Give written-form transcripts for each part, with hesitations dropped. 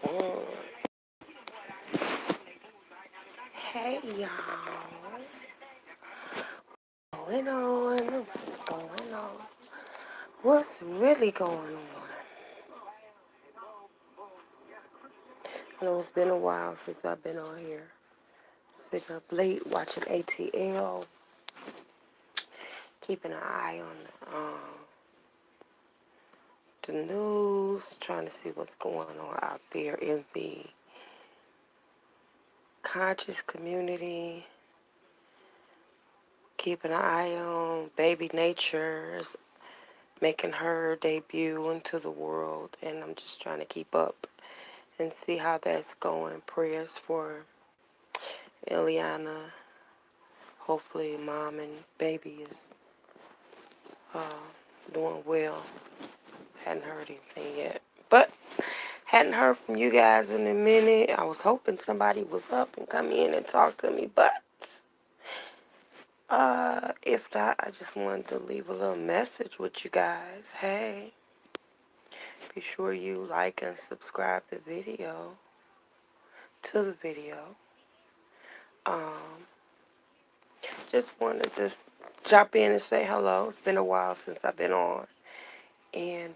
on? Hey y'all, going on? What's going on? What's really going on? I know it's been a while since I've been on here. Sitting up late watching ATL, keeping an eye on the news, trying to see what's going on out there in the conscious community. Keeping an eye on baby Nature's making her debut into the world, and I'm just trying to keep up and see how that's going. Prayers for Ileana. Hopefully mom and baby is doing well. Hadn't heard anything yet. But hadn't heard from you guys in a minute. I was hoping somebody was up and come in and talk to me, but if not, I just wanted to leave a little message with you guys. Hey, be sure you like and subscribe to the video. Um, just wanted to drop in and say hello. It's been a while since I've been on. And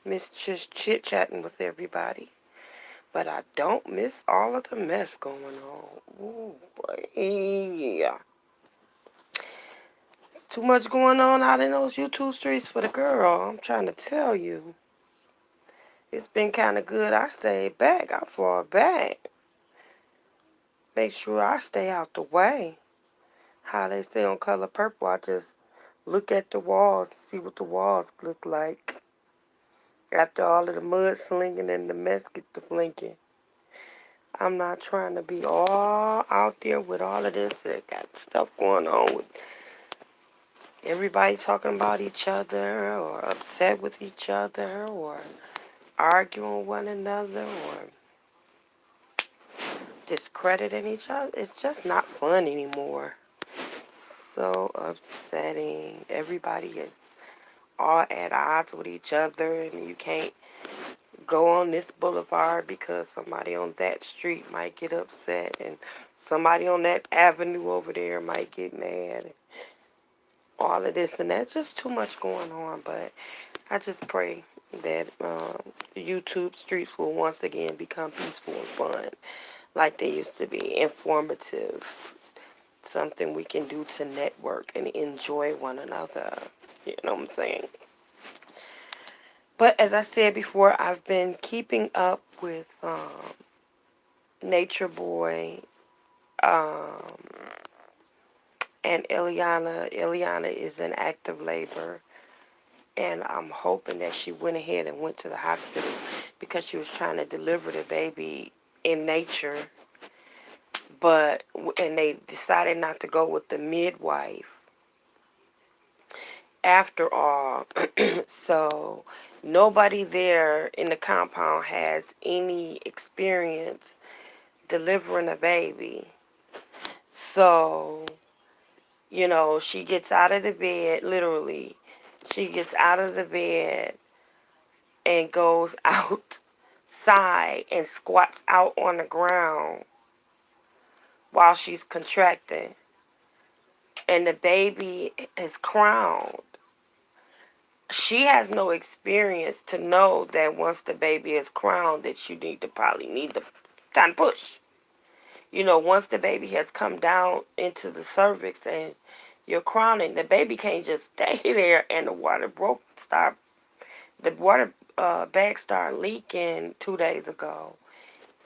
miss just chit-chatting with everybody. But I don't miss all of the mess going on. Ooh, boy. Yeah. It's too much going on out in those YouTube streets for the girl. I'm trying to tell you. It's been kind of good. I stayed back. I fall back. Make sure I stay out the way. How they say on Color Purple, I just look at the walls and see what the walls look like. After all of the mud slinging and the mess get to flinking. I'm not trying to be all out there with all of this. I got stuff going on with everybody talking about each other or upset with each other or arguing with one another or discrediting each other. It's just not fun anymore. So upsetting. Everybody is all at odds with each other, and you can't go on this boulevard because somebody on that street might get upset and somebody on that avenue over there might get mad. All of this and that's just too much going on, but I just pray that the YouTube streets will once again become peaceful and fun like they used to be, informative, something we can do to network and enjoy one another. You know what I'm saying? But as I said before, I've been keeping up with Nature Boy um, and Ileana. Ileana is in active labor, and I'm hoping that she went ahead and went to the hospital because she was trying to deliver the baby in nature, and they decided not to go with the midwife after all. So nobody there in the compound has any experience delivering a baby. So, she gets out of the bed, literally. She gets out of the bed and goes outside and squats out on the ground while she's contracting. And the baby is crowned. She has no experience to know that once the baby is crowned that you probably need to time push. Once the baby has come down into the cervix and you're crowning, the baby can't just stay there and the water bag started leaking 2 days ago.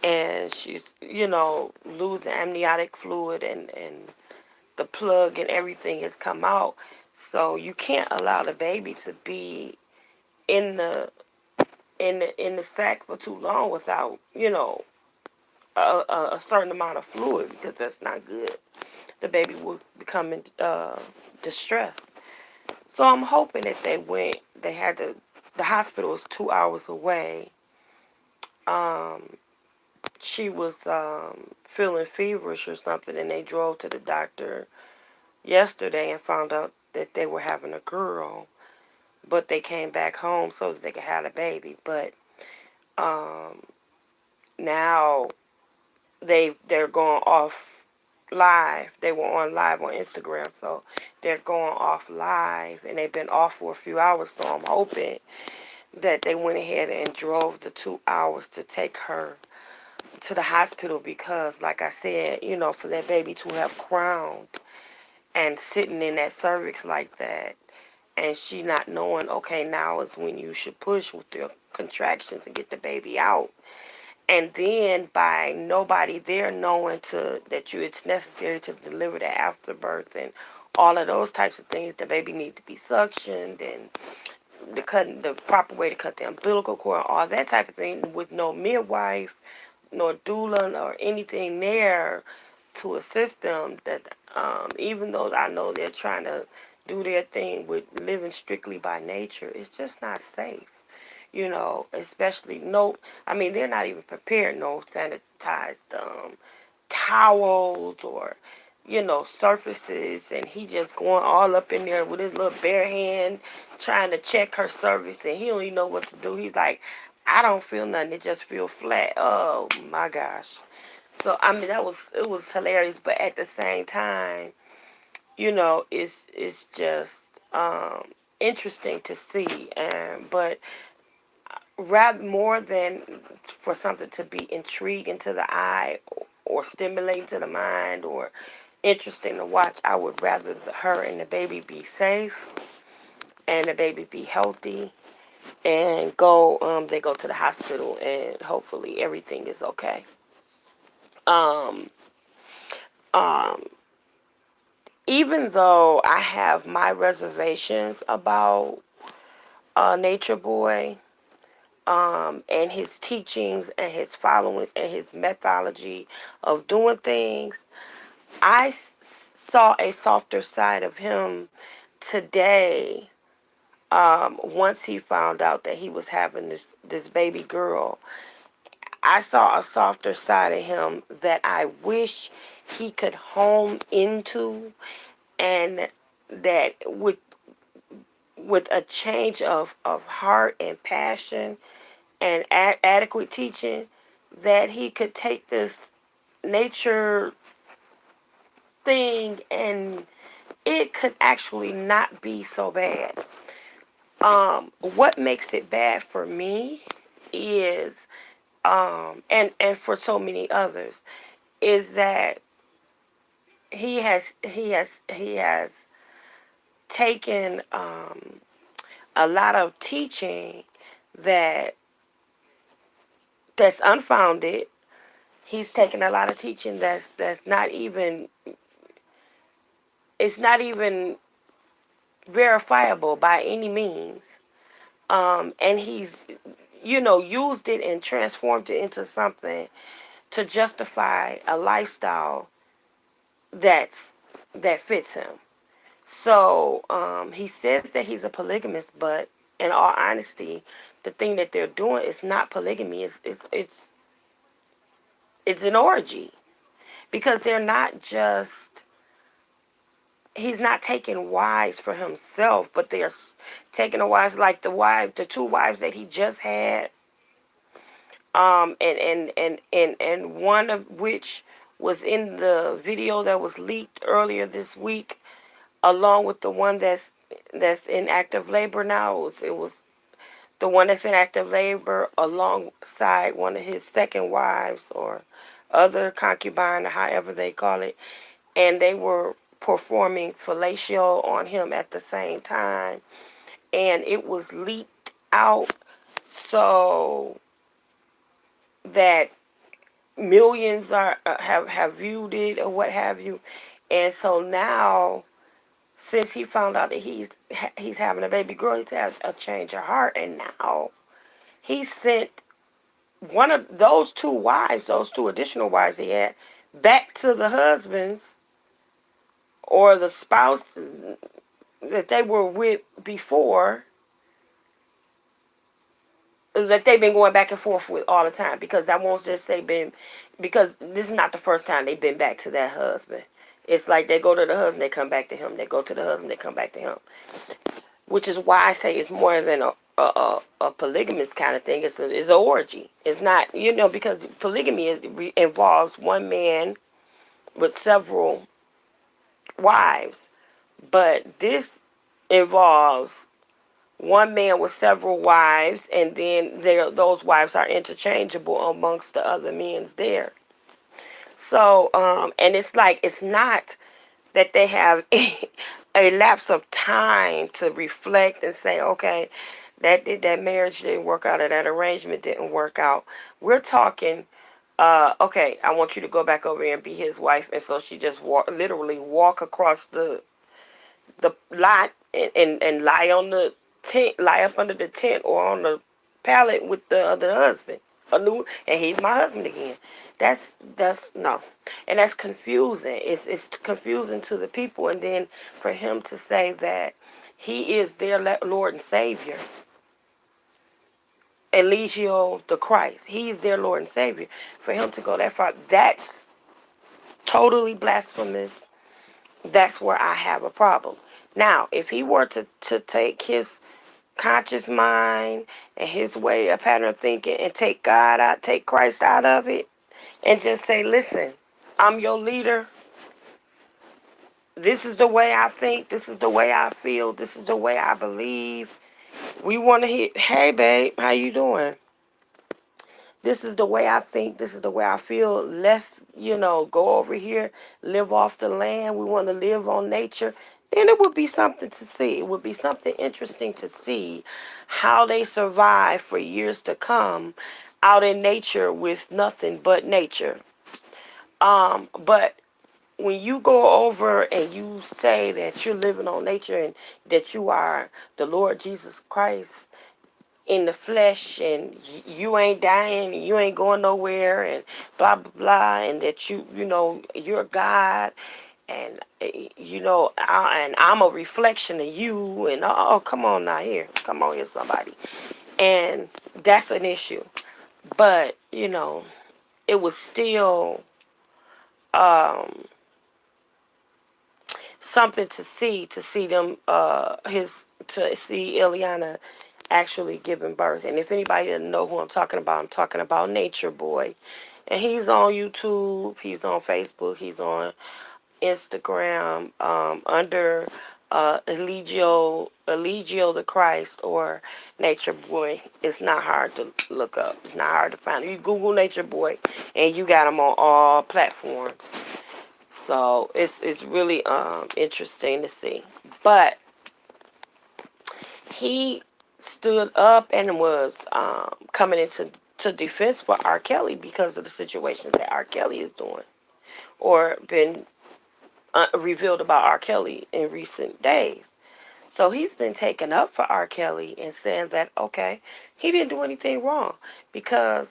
And she's, losing amniotic fluid and the plug and everything has come out. So you can't allow the baby to be in the sack for too long without, a certain amount of fluid, because that's not good. The baby will become distressed. So I'm hoping that the hospital was 2 hours away. She was feeling feverish or something, and they drove to the doctor yesterday and found out that they were having a girl, but they came back home so that they could have a baby. But now they're going off live. They were on live on Instagram, so they're going off live, and they've been off for a few hours. So I'm hoping that they went ahead and drove the 2 hours to take her to the hospital because, like I said, for that baby to have crowned and sitting in that cervix like that, and she not knowing, okay, now is when you should push with your contractions and get the baby out. And then by nobody there knowing it's necessary to deliver the afterbirth and all of those types of things, the baby need to be suctioned and the proper way to cut the umbilical cord, all that type of thing, with no midwife, nor doula, or anything there to assist them. That even though I know they're trying to do their thing with living strictly by nature, it's just not safe. Especially they're not even prepared, no sanitized towels or, surfaces, and he just going all up in there with his little bare hand trying to check her cervix, and he don't even know what to do. He's like, I don't feel nothing, it just feels flat. Oh my gosh. So it was hilarious, but at the same time, it's just interesting to see, and but rather more than for something to be intriguing to the eye or stimulating to the mind or interesting to watch, I would rather her and the baby be safe and the baby be healthy and they go to the hospital and hopefully everything is okay. Um, um, Even though I have my reservations about Nature Boy, and his teachings and his followings and his methodology of doing things, I saw a softer side of him today. Once he found out that he was having this baby girl, I saw a softer side of him that I wish he could hone into, and that with a change of heart and passion and adequate teaching, that he could take this nature thing and it could actually not be so bad. What makes it bad for me is, and for so many others, is that he has taken a lot of teaching that that's unfounded. He's taken a lot of teaching that's not even, it's not even verifiable by any means. And he's, used it and transformed it into something to justify a lifestyle that's that fits him. So he says that he's a polygamist, but in all honesty, the thing that they're doing is not polygamy. It's an orgy, because they're not just, he's not taking wives for himself, but they're taking the wives, like the two wives that he just had, and one of which was in the video that was leaked earlier this week, along with the one that's in active labor now. It was the one that's in active labor alongside one of his second wives or other concubine, or however they call it, and they were performing fellatio on him at the same time, and it was leaked out so that millions have viewed it or what have you. And so now, since he found out that he's having a baby girl, he's had a change of heart, and now he sent one of those two wives, those two additional wives he had, back to the husbands or the spouse that they were with before, that they've been going back and forth with all the time. Because I won't just say because this is not the first time they've been back to that husband. It's like they go to the husband, they come back to him. They go to the husband, they come back to him. Which is why I say it's more than a polygamous kind of thing. It's an orgy. It's not, because polygamy involves one man with several wives, but this involves one man with several wives, and then those wives are interchangeable amongst the other men's there. So, and it's like, it's not that they have a lapse of time to reflect and say, okay, that marriage didn't work out, or that arrangement didn't work out. We're talking, okay, I want you to go back over here and be his wife, and so she just literally walk across the lot, and lie on the tent, lie up under the tent or on the pallet with the other husband. And he's my husband again. That's no, and that's confusing. It's confusing to the people, and then for him to say that he is their Lord and Savior, Eligio the Christ. He's their Lord and Savior. For him to go that far, that's totally blasphemous. That's where I have a problem. Now, if he were to take his conscious mind and his way of pattern of thinking and take God out, take Christ out of it, and just say, listen, I'm your leader. This is the way I think. This is the way I feel. This is the way I believe. We want to hear, hey, babe, how you doing? This is the way I think. This is the way I feel. Let's, go over here, live off the land. We want to live on nature. Then it would be something to see. It would be something interesting to see how they survive for years to come out in nature with nothing but nature. But when you go over and you say that you're living on nature and that you are the Lord Jesus Christ in the flesh, and you ain't dying, and you ain't going nowhere, and blah blah blah, and that you're God, and and I'm a reflection of you, and oh, come on now, here, come on here, somebody. And that's an issue. But it was still something to see them, to see Ileana actually giving birth. And if anybody doesn't know who I'm talking about Nature Boy. And he's on YouTube, he's on Facebook, he's on Instagram, under Eligio the Christ, or Nature Boy. It's not hard to look up. It's not hard to find. You Google Nature Boy, and you got him on all platforms. So it's really interesting to see. But he stood up and was coming into defense for R. Kelly because of the situations that R. Kelly is doing, or been revealed about R. Kelly in recent days. So he's been taken up for R. Kelly and saying that, okay, he didn't do anything wrong, because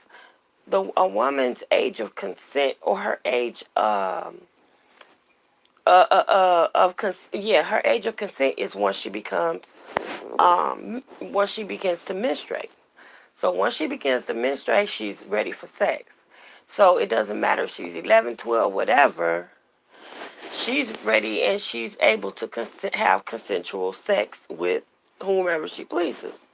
a woman's age of consent, or her age her age of consent is once she begins to menstruate. So once she begins to menstruate, she's ready for sex. So it doesn't matter if she's 11, 12, whatever. She's ready, and she's able to have consensual sex with whomever she pleases.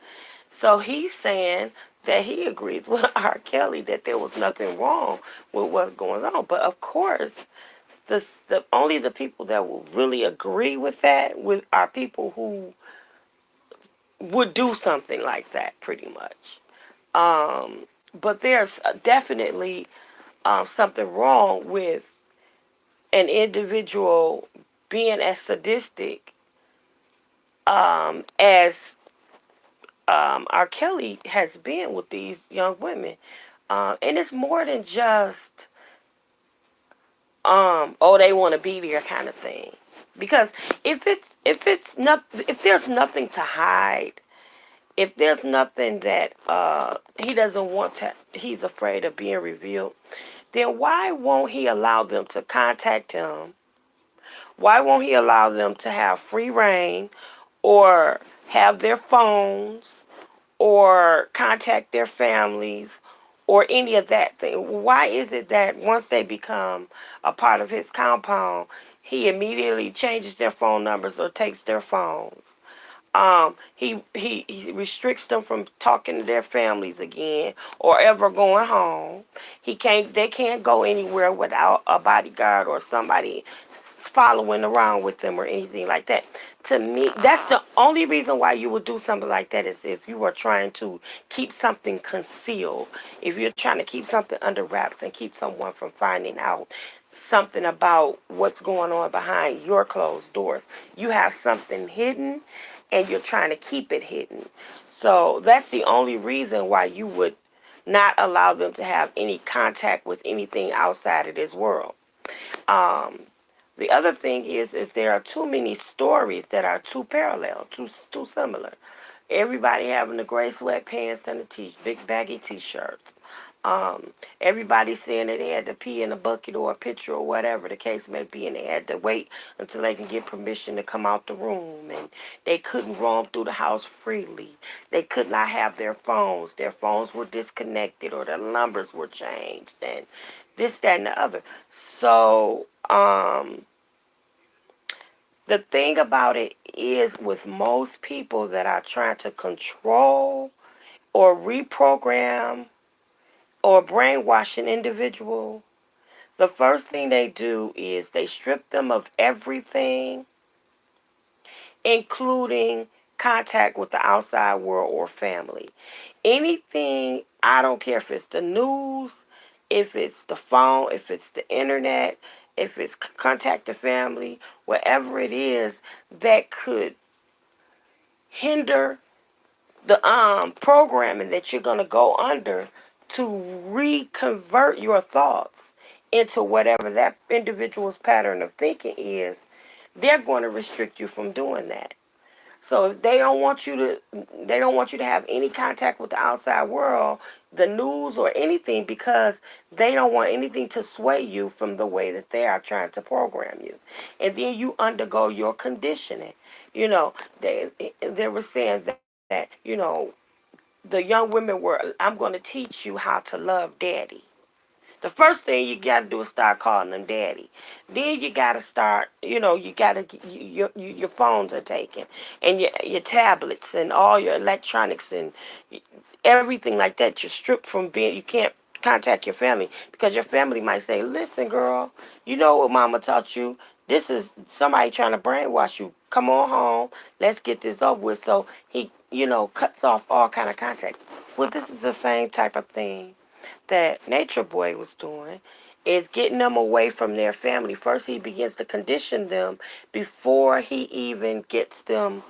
So he's saying that he agrees with R. Kelly that there was nothing wrong with what's going on. But of course, only the people that will really agree with that are people who would do something like that, pretty much. But there's definitely something wrong with an individual being as sadistic as R. Kelly has been with these young women. And it's more than just, they want to be there kind of thing. Because if there's nothing to hide, if there's nothing that he doesn't want to, he's afraid of being revealed, then why won't he allow them to contact him? Why won't he allow them to have free reign, or have their phones, or contact their families, or any of that thing? Why is it that once they become a part of his compound, he immediately changes their phone numbers or takes their phones? He restricts them from talking to their families again or ever going home. They can't go anywhere without a bodyguard or somebody following around with them or anything like that. To me, that's the only reason why you would do something like that, is if you are trying to keep something concealed. If you're trying to keep something under wraps and keep someone from finding out something about what's going on behind your closed doors. You have something hidden and you're trying to keep it hidden. So that's the only reason why you would not allow them to have any contact with anything outside of this world. Um, the other thing is there are too many stories that are too parallel, too similar. Everybody having the gray sweatpants and the big baggy t-shirts. Everybody saying that they had to pee in a bucket or a pitcher or whatever the case may be, and they had to wait until they can get permission to come out the room, and they couldn't roam through the house freely. They could not have their phones. Their phones were disconnected or their numbers were changed, and this, that, and the other. So, the thing about it is, with most people that are trying to control or reprogram or brainwash an individual, the first thing they do is they strip them of everything, including contact with the outside world or family. Anything, I don't care if it's the news, if it's the phone, if it's the internet, if it's contact the family, whatever it is that could hinder the programming that you're going to go under to reconvert your thoughts into whatever that individual's pattern of thinking is, they're going to restrict you from doing that. So if they don't want you to have any contact with the outside world, the news or anything, because they don't want anything to sway you from the way that they are trying to program you. And then you undergo your conditioning. You know, they were saying that, the young women were, I'm going to teach you how to love daddy. The first thing you got to do is start calling them daddy. Then you got to start, you got to, your phones are taken, and your tablets and all your electronics and everything like that. You're stripped from being, you can't contact your family because your family might say, listen, girl, you know what mama taught you? This is somebody trying to brainwash you. Come on home. Let's get this over with. So he, cuts off all kind of contact. Well, this is the same type of thing that Nature Boy was doing, is getting them away from their family. First, he begins to condition them before he even gets them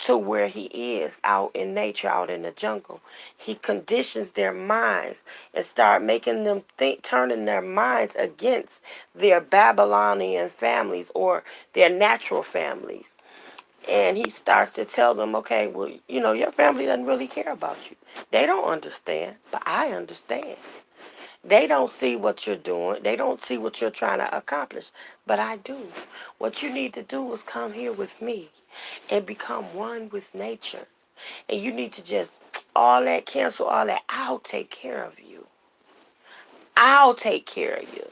to where he is, out in nature, out in the jungle. He conditions their minds and start making them think, turning their minds against their Babylonian families or their natural families. And he starts to tell them, okay, well, your family doesn't really care about you. They don't understand, but I understand. They don't see what you're doing. They don't see what you're trying to accomplish, but I do. What you need to do is come here with me and become one with nature. And you need to just cancel all that. I'll take care of you. I'll take care of you.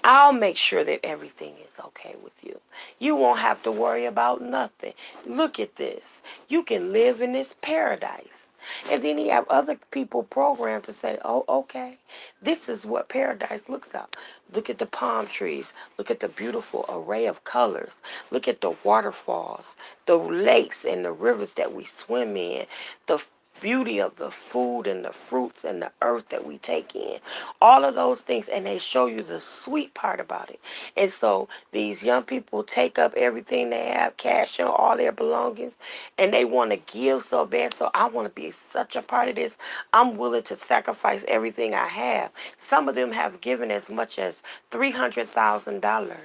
I'll make sure that everything is okay with you. You won't have to worry about nothing. Look at this. You can live in this paradise. And then you have other people programmed to say, oh, okay, this is what paradise looks like. Look at the palm trees. Look at the beautiful array of colors. Look at the waterfalls, the lakes and the rivers that we swim in, the beauty of the food and the fruits and the earth that we take in. All of those things, and they show you the sweet part about it. And so these young people take up everything they have, cash in all their belongings, and they want to give so bad. So I want to be such a part of this. I'm willing to sacrifice everything I have. Some of them have given as much as $300,000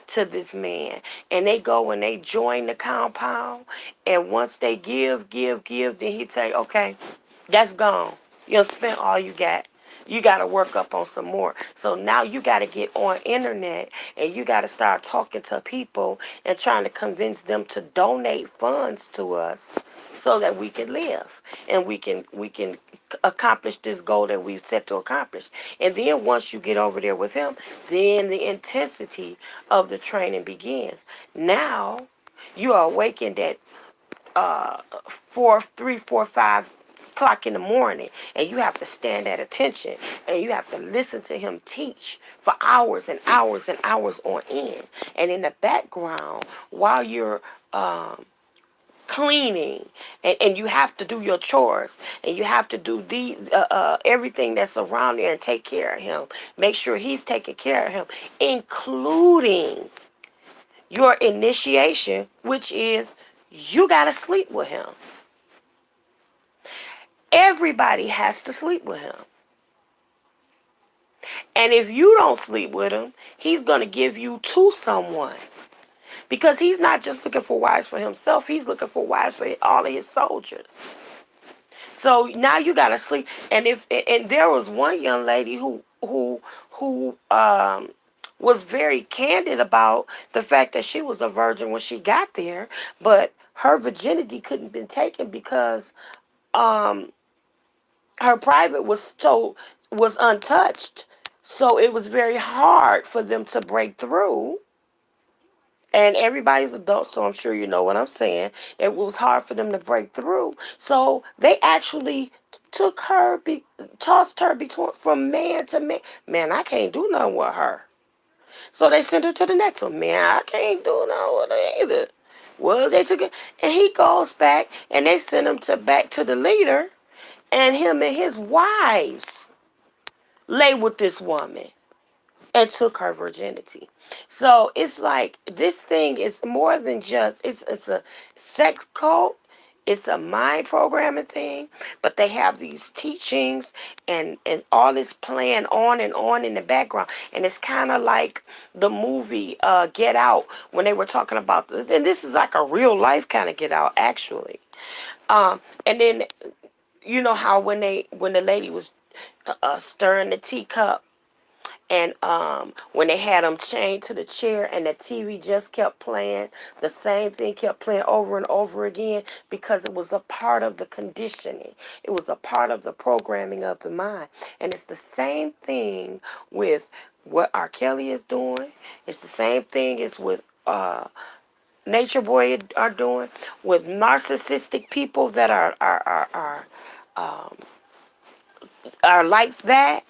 to this man. And they go and they join the compound. And once they give, then he say, okay, that's gone. You spent all you got. You got to work up on some more. So now you got to get on internet and you got to start talking to people and trying to convince them to donate funds to us so that we can live and we can accomplish this goal that we've set to accomplish. And then once you get over there with him, then the intensity of the training begins. Now you are awakened at uh, 4, 3, 4, 5 o'clock in the morning, and you have to stand at attention, and you have to listen to him teach for hours and hours and hours on end. And in the background, while you're cleaning, and you have to do your chores, and you have to do these everything that's around there and take care of him, make sure he's taking care of him, including your initiation, which is you got to sleep with him. Everybody has to sleep with him. And if you don't sleep with him, he's going to give you to someone. Because he's not just looking for wives for himself, he's looking for wives for all of his soldiers. So now you got to sleep. And there was one young lady who was very candid about the fact that she was a virgin when she got there, but her virginity couldn't been taken because um her private was untouched. So it was very hard for them to break through. And everybody's adult, so I'm sure you know what I'm saying. It was hard for them to break through. So they actually took her, tossed her between from man to man. Man, I can't do nothing with her. So they sent her to the next one. Man, I can't do nothing with her either. Well, they took it, and he goes back, and they sent him back to the leader, and him and his wives lay with this woman and took her virginity. So it's like this thing is more than just it's a sex cult. It's a mind programming thing, but they have these teachings and all this playing on in the background, and it's kind of like the movie Get Out when they were talking about and this is like a real life kind of Get Out actually. And then you know how when the lady was stirring the teacup, and when they had him chained to the chair and the TV just kept playing, the same thing kept playing over and over again because it was a part of the conditioning. It was a part of the programming of the mind. And it's the same thing with what R. Kelly is doing. It's the same thing as with Nature Boy are doing, with narcissistic people that are like that.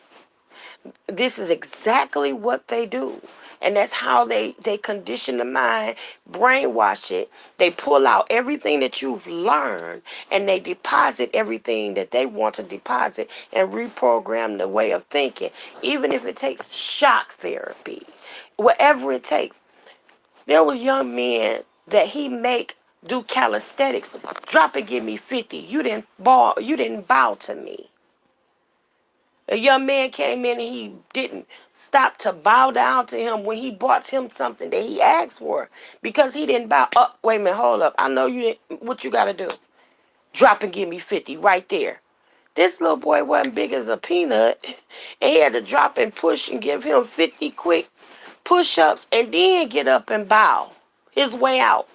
This is exactly what they do. And that's how they condition the mind, brainwash it. They pull out everything that you've learned and they deposit everything that they want to deposit and reprogram the way of thinking. Even if it takes shock therapy, whatever it takes. There was young men that he make do calisthenics. Drop and give me 50. You didn't bow to me. A young man came in and he didn't stop to bow down to him when he bought him something that he asked for because he didn't bow. Oh, wait a minute, hold up. I know you didn't. What you got to do? Drop and give me 50 right there. This little boy wasn't big as a peanut, and he had to drop and push and give him 50 quick push-ups and then get up and bow his way out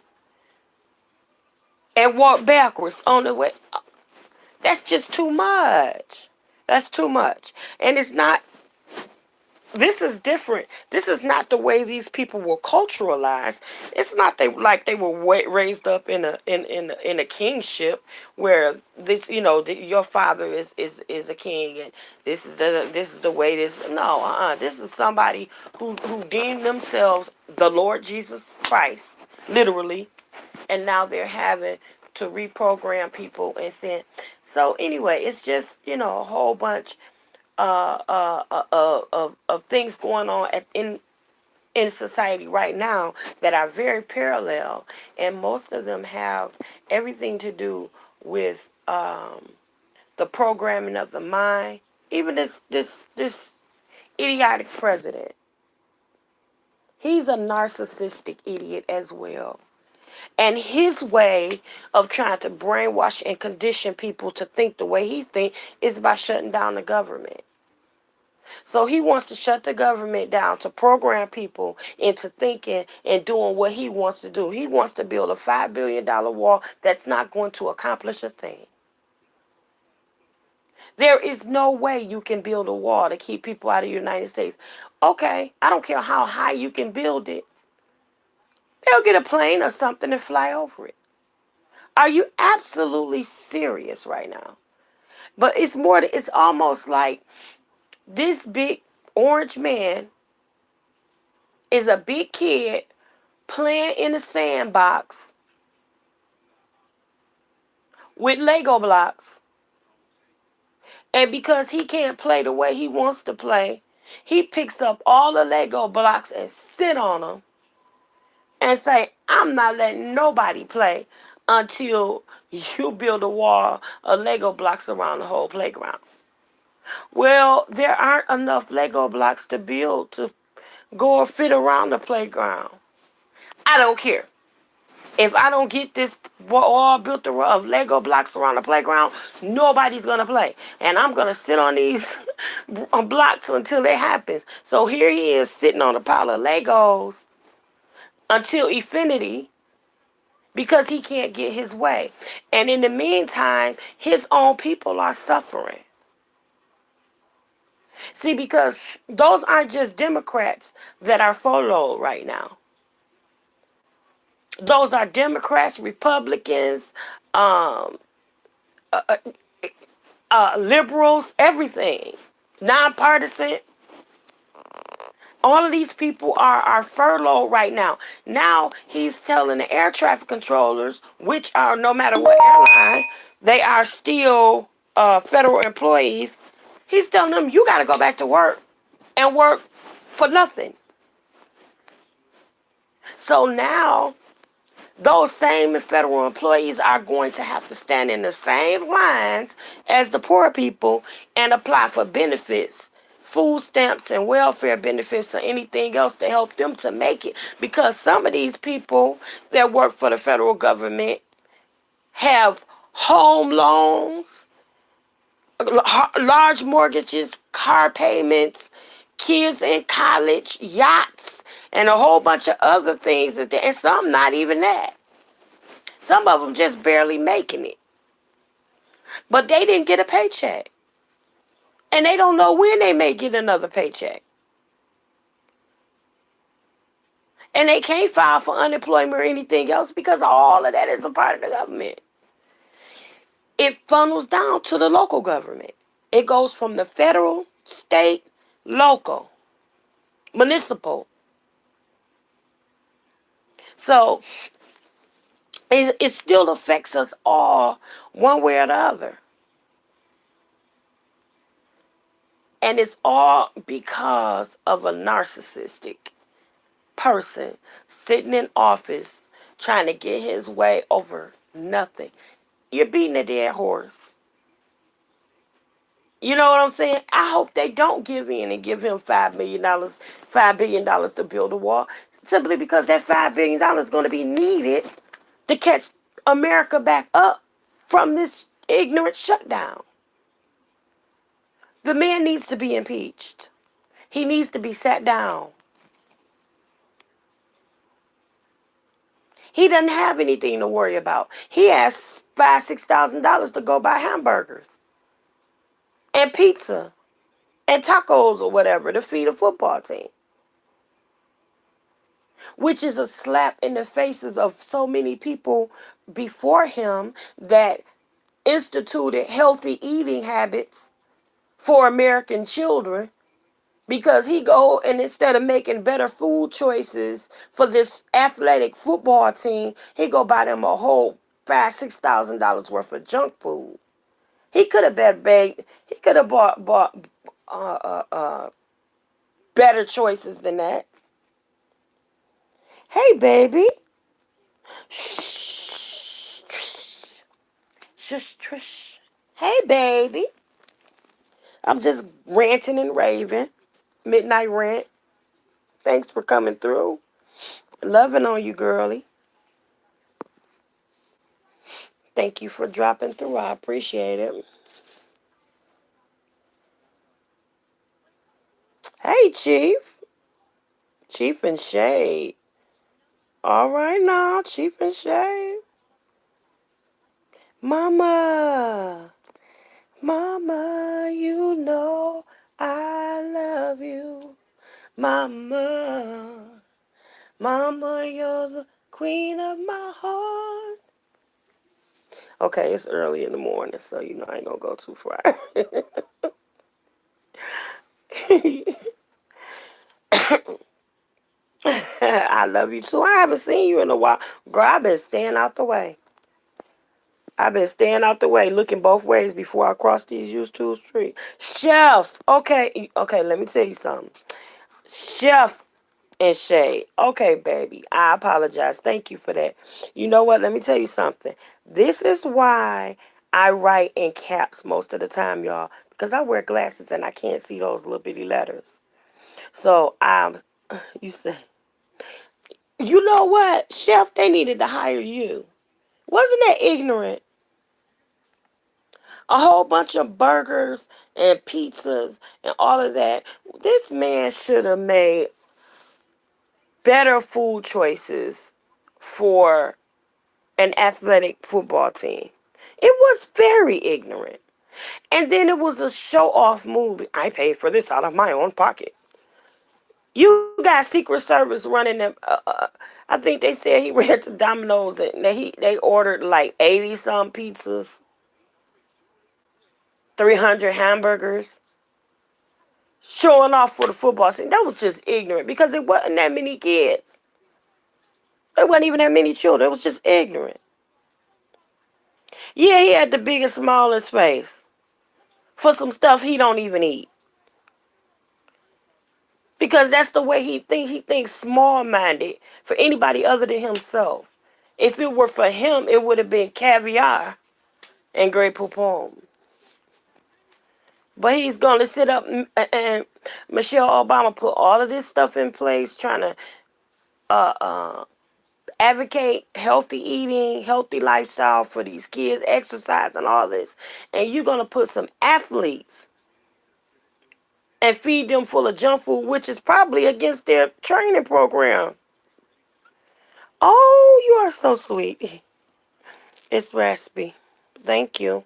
and walk backwards on the way. That's just too much. That's too much. And it's not, this is different. This is not the way these people were culturalized. It's not like they were raised up in a kingship where this your father is a king and this is the way this. No, this is somebody who deemed themselves the Lord Jesus Christ, literally, and now they're having to reprogram people and send. So anyway, it's just a whole bunch of things going on in society right now that are very parallel, and most of them have everything to do with the programming of the mind. Even this idiotic president, he's a narcissistic idiot as well. And his way of trying to brainwash and condition people to think the way he thinks is by shutting down the government. So he wants to shut the government down to program people into thinking and doing what he wants to do. He wants to build a $5 billion wall that's not going to accomplish a thing. There is no way you can build a wall to keep people out of the United States. Okay, I don't care how high you can build it. They'll get a plane or something and fly over it. Are you absolutely serious right now? But it's more, it's almost like this big orange man is a big kid playing in a sandbox with Lego blocks. And because he can't play the way he wants to play, he picks up all the Lego blocks and sit on them and say, I'm not letting nobody play until you build a wall of Lego blocks around the whole playground. Well, there aren't enough Lego blocks to build to go or fit around the playground. I don't care. If I don't get this wall built of Lego blocks around the playground, nobody's going to play. And I'm going to sit on these blocks until it happens. So here he is sitting on a pile of Legos until infinity because he can't get his way. And in the meantime, his own people are suffering. See, because those aren't just Democrats that are furloughed right now. Those are Democrats, Republicans, um, liberals, everything. Nonpartisan. All of these people are furloughed right now. Now he's telling the air traffic controllers, which are no matter what airline, they are still federal employees. He's telling them, you got to go back to work and work for nothing. So now those same federal employees are going to have to stand in the same lines as the poor people and apply for benefits, food stamps and welfare benefits or anything else to help them to make it. Because some of these people that work for the federal government have home loans, large mortgages, car payments, kids in college, yachts, and a whole bunch of other things. And some not even that. Some of them just barely making it. But they didn't get a paycheck. And they don't know when they may get another paycheck. And they can't file for unemployment or anything else because all of that is a part of the government. It funnels down to the local government. It goes from the federal, state, local, municipal. So it still affects us all one way or the other. And it's all because of a narcissistic person sitting in office trying to get his way over nothing. You're beating a dead horse. You know what I'm saying? I hope they don't give in and give him $5 billion to build a wall. Simply because that $5 billion is going to be needed to catch America back up from this ignorant shutdown. The man needs to be impeached. He needs to be sat down. He doesn't have anything to worry about. He has $5,000-$6,000 to go buy hamburgers and pizza and tacos or whatever to feed a football team, which is a slap in the faces of so many people before him that instituted healthy eating habits for American children. Because he go and instead of making better food choices for this athletic football team, he go buy them a whole $5,000-$6,000 worth of junk food. He could have been begged. He could have bought better choices than that. Hey, baby. Shh. Shush, shush. Hey, baby. I'm just ranting and raving. Midnight rant. Thanks for coming through. Loving on you, girly. Thank you for dropping through. I appreciate it. Hey, Chief. Chief and Shade. All right now, Chief and Shade. Mama. Mama, you know I love you. Mama. Mama, you're the queen of my heart. Okay, it's early in the morning, so I ain't gonna go too far. I love you too. I haven't seen you in a while. Girl, I've been staying out the way. I've been staying out the way, looking both ways before I cross these used to street. Chef, okay, let me tell you something. Chef and Shay. Okay, baby. I apologize. Thank you for that. You know what? Let me tell you something. This is why I write in caps most of the time, y'all. Because I wear glasses and I can't see those little bitty letters. So you say, you know what, Chef, they needed to hire you. Wasn't that ignorant? A whole bunch of burgers and pizzas and all of that. This man should have made better food choices for an athletic football team. It was very ignorant. And then it was a show off movie. I paid for this out of my own pocket. You got Secret Service running them. I think they said he ran to Domino's and they ordered like 80 some pizzas, 300 hamburgers, showing off for the football team. That was just ignorant because it wasn't that many kids. It wasn't even that many children. It was just ignorant. Yeah, he had the biggest smile on his face for some stuff he don't even eat. Because that's the way he thinks. He thinks small-minded for anybody other than himself. If it were for him, it would have been caviar and Grey Poupon. But he's going to sit up and Michelle Obama put all of this stuff in place, trying to uh, uh, advocate healthy eating, healthy lifestyle for these kids, exercise and all this. And you're going to put some athletes and feed them full of junk food, which is probably against their training program. Oh, you are so sweet. It's raspy. Thank you.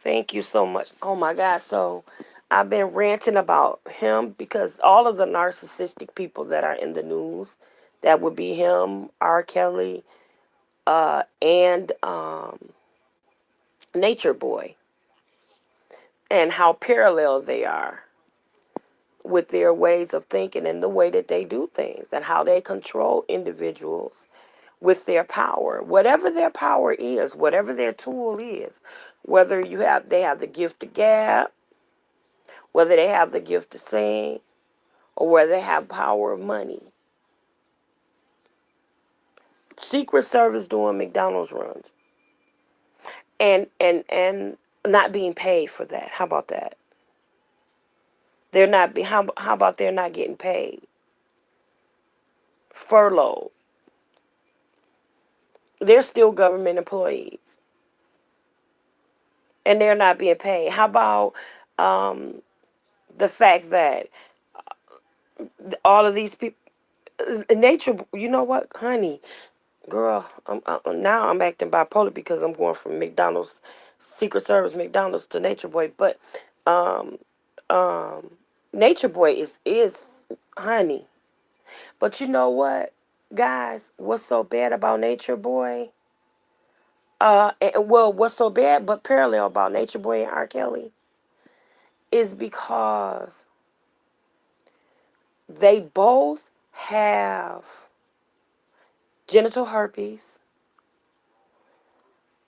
Thank you so much. Oh my God. So I've been ranting about him because all of the narcissistic people that are in the news, that would be him, R. Kelly, and Nature Boy, and how parallel they are with their ways of thinking and the way that they do things and how they control individuals with their power, whatever their power is, whatever their tool is, whether they have the gift to gab, whether they have the gift to sing, or whether they have power of money. Secret Service doing McDonald's runs and not being paid for that. How about that? They're not be how about they're not getting paid? Furloughed. They're still government employees and they're not being paid. How about the fact that all of these people, nature, you know what, honey, girl, now I'm acting bipolar because I'm going from McDonald's, Secret Service McDonald's to Nature Boy. But um, um, Nature Boy is honey. But you know what, guys? What's so bad about Nature Boy? Well, what's so bad but parallel about Nature Boy and R. Kelly is because they both have genital herpes.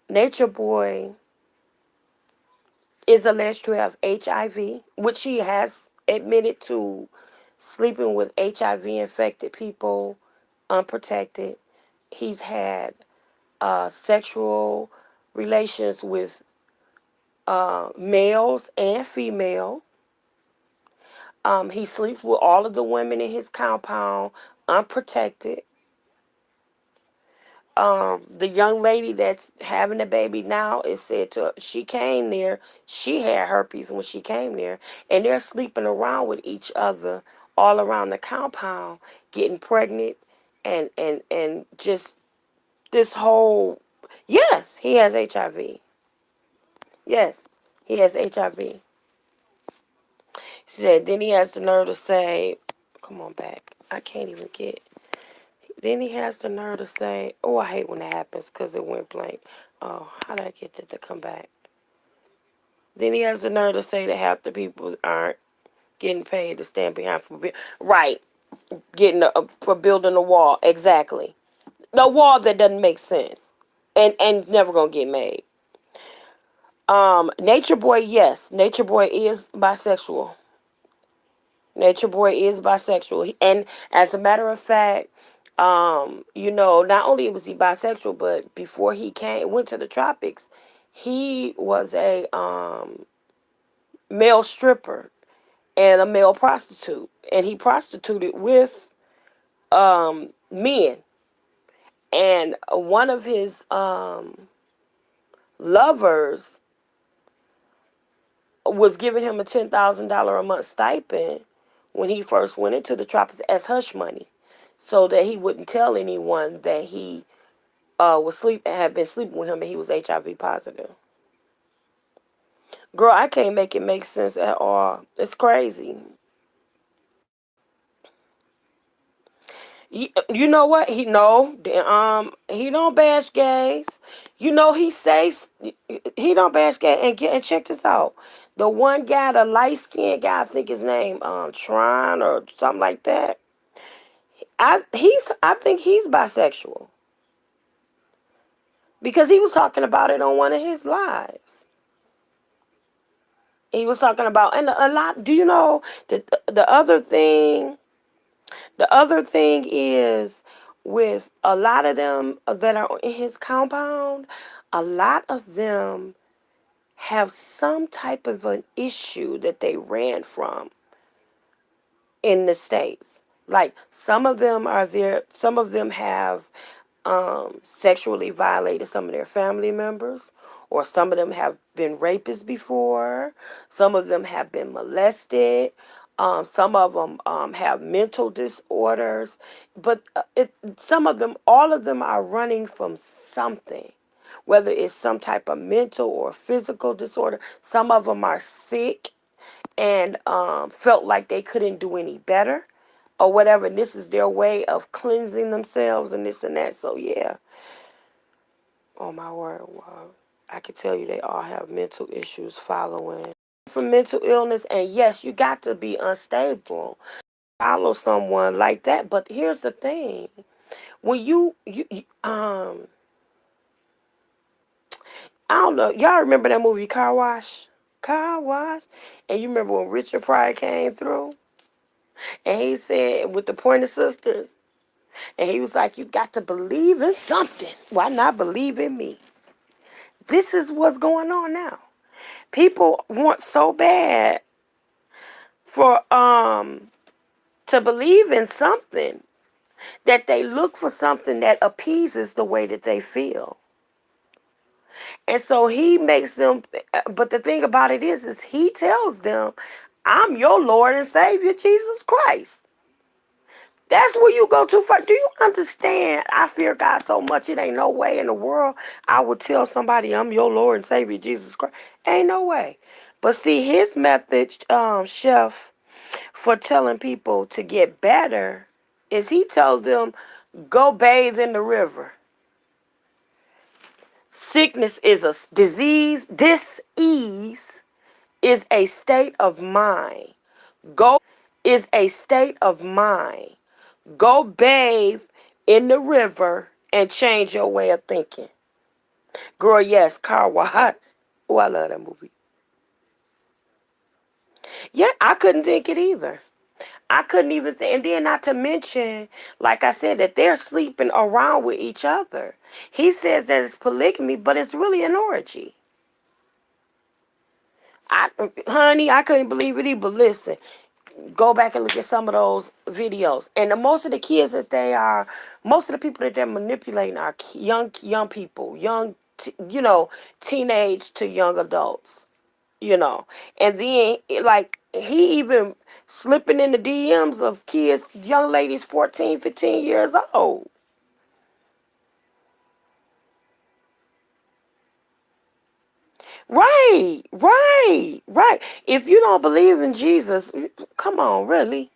Nature Boy is alleged to have HIV, which he has admitted to sleeping with HIV infected people unprotected. He's had sexual relations with males and female. He sleeps with all of the women in his compound unprotected. The young lady that's having a baby now is said to she came there, she had herpes when she came there, and they're sleeping around with each other all around the compound, getting pregnant, and just this whole. Yes, he has HIV. Yes, he has HIV. She said then he has the nerve to say, "Come on back. I can't even get." Then he has the nerve to say, "Oh, I hate when that happens because it went blank. Oh, how did I get that to come back?" Then he has the nerve to say that half the people aren't getting paid to stand behind for right, getting for building a wall. Exactly, the wall that doesn't make sense, and never gonna get made. Nature Boy, yes, Nature Boy is bisexual. Nature Boy is bisexual, and as a matter of fact, not only was he bisexual, but before he went to the tropics, he was a male stripper and a male prostitute, and he prostituted with men. And one of his lovers was giving him a $10,000 a month stipend when he first went into the tropics as hush money, so that he wouldn't tell anyone that he had been sleeping with him and he was HIV positive. Girl, I can't make it make sense at all. It's crazy. You know what? He don't bash gays. He says he don't bash gays. And check this out. The one guy, the light skinned guy, I think his name Tron or something like that. I think he's bisexual because he was talking about it on one of his lives. He was talking about, and a lot. Do you know that the other thing? The other thing is, with a lot of them that are in his compound, a lot of them have some type of an issue that they ran from in the States. Like some of them have sexually violated some of their family members, or some of them have been rapists before, some of them have been molested, some of them have mental disorders, but some of them, all of them are running from something. Whether it's some type of mental or physical disorder, some of them are sick and felt like they couldn't do any better or whatever. And this is their way of cleansing themselves and this and that. So, yeah. Oh, my word. Wow. I can tell you they all have mental issues following. For mental illness, and yes, you got to be unstable. Follow someone like that. But here's the thing. When I don't know. Y'all remember that movie Car Wash? Car Wash? And you remember when Richard Pryor came through? And he said, with the Pointer Sisters, and he was like, you got to believe in something. Why not believe in me? This is what's going on now. People want so bad for to believe in something that they look for something that appeases the way that they feel. And so he makes them, but the thing about it is he tells them, I'm your Lord and Savior, Jesus Christ. That's where you go too far. Do you understand? I fear God so much, it ain't no way in the world I would tell somebody I'm your Lord and Savior, Jesus Christ. Ain't no way. But see, his method, Chef, for telling people to get better is he tells them, go bathe in the river. Sickness is a disease. Dis-ease is a state of mind. Is a state of mind. Go bathe in the river and change your way of thinking. Girl, yes, Car Wash. Oh, I love that movie. Yeah, I couldn't think it either. I couldn't even think. And then not to mention, like I said, that they're sleeping around with each other. He says that it's polygamy, but it's really an orgy. Honey, I couldn't believe it either. Listen, go back and look at some of those videos. And most of the kids most of the people that they're manipulating are young people, teenage to young adults, And then, like, he even slipping in the DMs of kids, young ladies, 14, 15 years old. Right, right. If you don't believe in Jesus, come on, really.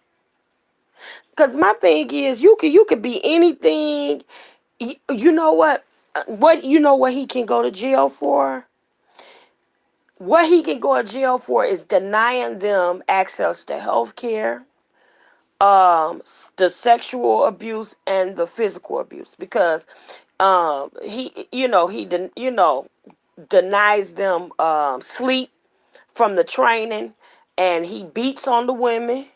Cause my thing is, you could be anything. You know what? What you know what he can go to jail for? What he can go to jail for is denying them access to health care, the sexual abuse and the physical abuse, because he denies them sleep from the training, and he beats on the women,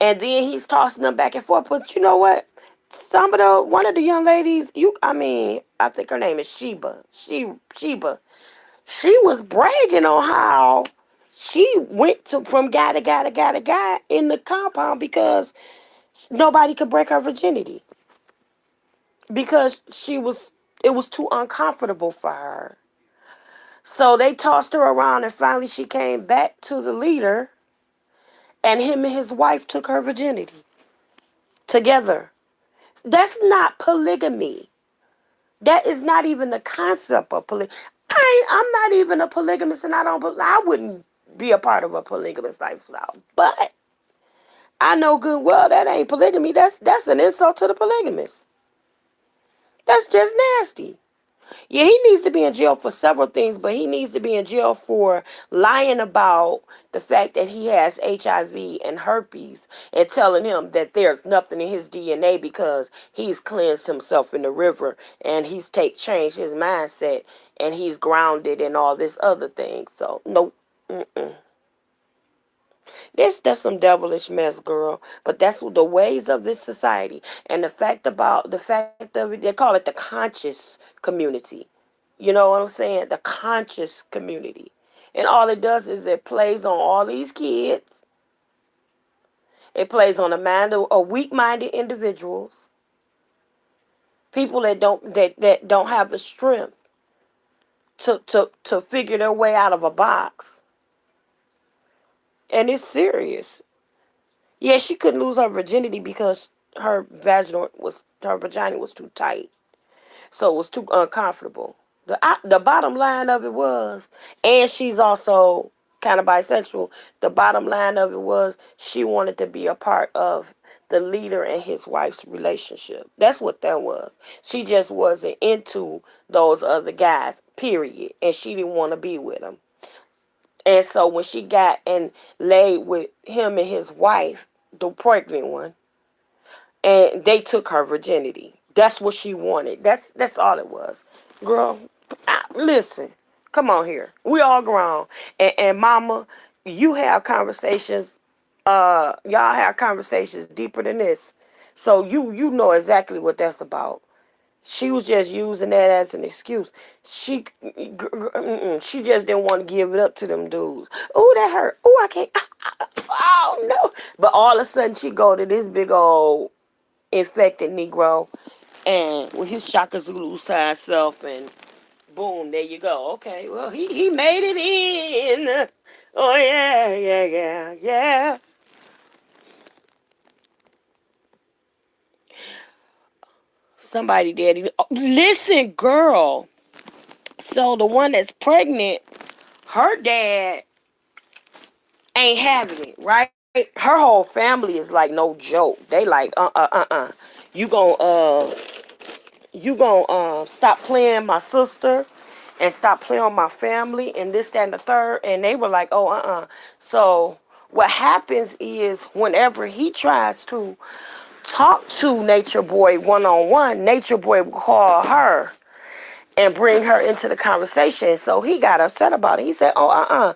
and then he's tossing them back and forth. But you know what? One of the young ladies, I think her name is Sheba. She was bragging on how she went from guy to guy to guy to guy in the compound because nobody could break her virginity, because it was too uncomfortable for her. So they tossed her around, and finally she came back to the leader, and him and his wife took her virginity together. That's not polygamy. That is not even the concept of polygamy. I'm not even a polygamist, and I wouldn't be a part of a polygamous lifestyle. But I know good well that ain't polygamy. That's an insult to the polygamist. That's just nasty. Yeah, he needs to be in jail for several things, but he needs to be in jail for lying about the fact that he has HIV and herpes, and telling him that there's nothing in his DNA because he's cleansed himself in the river, and changed his mindset, and he's grounded and all this other thing. So nope. That's some devilish mess, girl. But that's the ways of this society, and the fact of it. They call it the conscious community. You know what I'm saying? The conscious community, and all it does is it plays on all these kids. It plays on the mind of weak-minded individuals, people that don't have the strength to figure their way out of a box, and it's serious. Yeah, she couldn't lose her virginity because her vagina was too tight, so it was too uncomfortable. The bottom line of it was, and she's also kind of bisexual. The bottom line of it was she wanted to be a part of the leader and his wife's relationship. That's what that was. She just wasn't into those other guys, period, and she didn't want to be with them. And so when she got and laid with him and his wife, the pregnant one, and they took her virginity. That's what she wanted. That's all it was. Girl, listen. Come on here. We all grown. And mama, you have conversations, y'all have conversations deeper than this. So you know exactly what that's about. She was just using that as an excuse. She just didn't want to give it up to them dudes. Oh, that hurt. Oh, I can't. Oh no! But all of a sudden, she go to this big old infected Negro, and with his Shaka Zulu side self, and boom, there you go. Okay, well, he made it in. Oh yeah, yeah, yeah, yeah. Somebody did. Oh, listen, girl. So the one that's pregnant, her dad ain't having it, right? Her whole family is like no joke. They like You gon' stop playing my sister, and stop playing on my family, and this, that, and the third. And they were like, oh So what happens is, whenever he tries to talk to Nature Boy one on one, Nature Boy will call her and bring her into the conversation. So he got upset about it. He said, oh,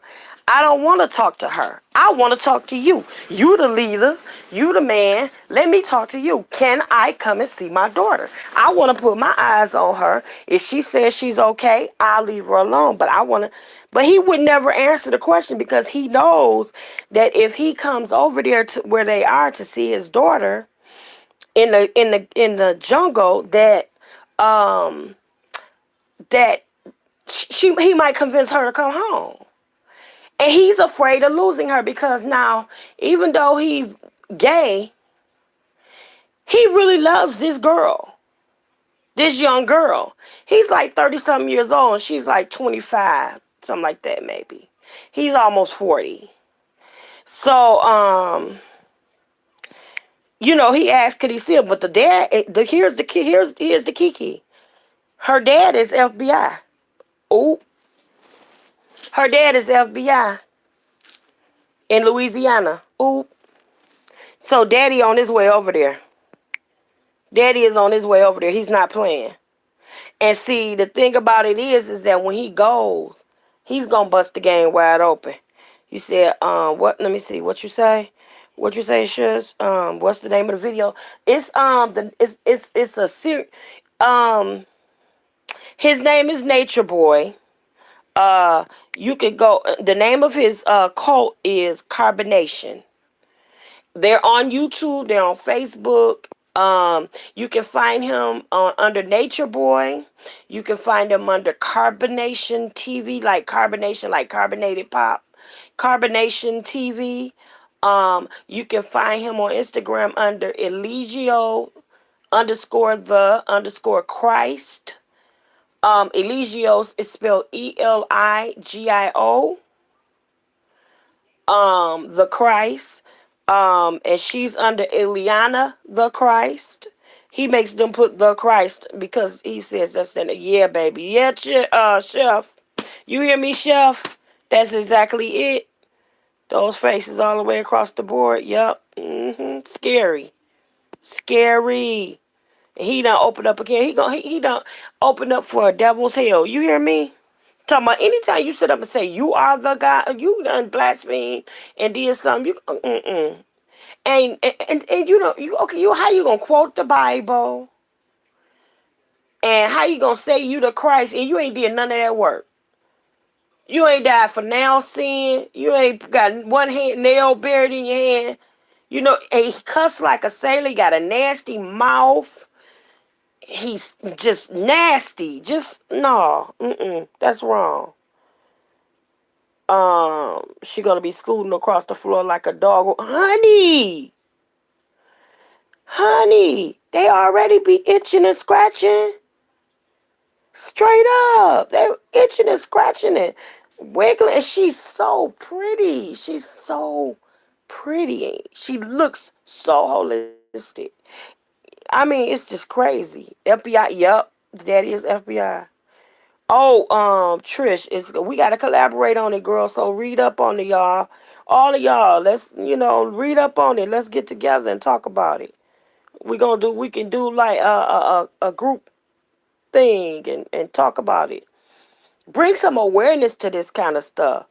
I don't want to talk to her. I want to talk to you. You the leader. You the man. Let me talk to you. Can I come and see my daughter? I want to put my eyes on her. If she says she's okay, I'll leave her alone. But he would never answer the question, because he knows that if he comes over there to where they are to see his daughter in the jungle, that he might convince her to come home. And he's afraid of losing her, because now, even though he's gay, he really loves this girl, this young girl. He's like 30 something years old, and she's like 25, something like that, maybe. He's almost 40. So, He asked could he see him, but the dad, here's the kiki. Her dad is FBI. Oh, her dad is FBI in Louisiana. Oh, so daddy on his way over there. Daddy is on his way over there. He's not playing. And see, the thing about it is that when he goes, he's gonna bust the game wide open. You said, what? Let me see. What you say? What you say, Shush? What's the name of the video? It's a um, his name is Nature Boy. Uh, you could go. The name of his cult is Carbonation. They're on YouTube. They're on Facebook. You can find him under Nature Boy. You can find him under Carbonation TV, like carbonation, like carbonated pop. Carbonation TV. You can find him on Instagram under Eligio _the _Christ. Eligios is spelled Eligio. The Christ. And she's under Eliana the Christ. He makes them put the Christ because he says that's the yeah, baby. Yeah, chef. You hear me, chef? That's exactly it. Those faces all the way across the board. Yep. Scary. Scary. And he done open up again. He done open up for a devil's hell. You hear me? Talking about anytime you sit up and say you are the God, you done blaspheme and did something. And you okay? How you gonna quote the Bible and how you gonna say you the Christ and you ain't did none of that work? You ain't died for now sin. You ain't got one hand nail buried in your hand. And he cuss like a sailor. He got a nasty mouth. He's just nasty. Just no. That's wrong. She gonna be scooting across the floor like a dog. Honey, they already be itching and scratching. Straight up, they itching and scratching it, wiggling. And she's so pretty. She's so pretty. She looks so holistic. I mean, it's just crazy. FBI, yup, daddy is FBI. Oh, Trish, we gotta collaborate on it, girl. So read up on it, y'all. All of y'all, let's read up on it. Let's get together and talk about it. We can do like a group thing and talk about it. Bring some awareness to this kind of stuff.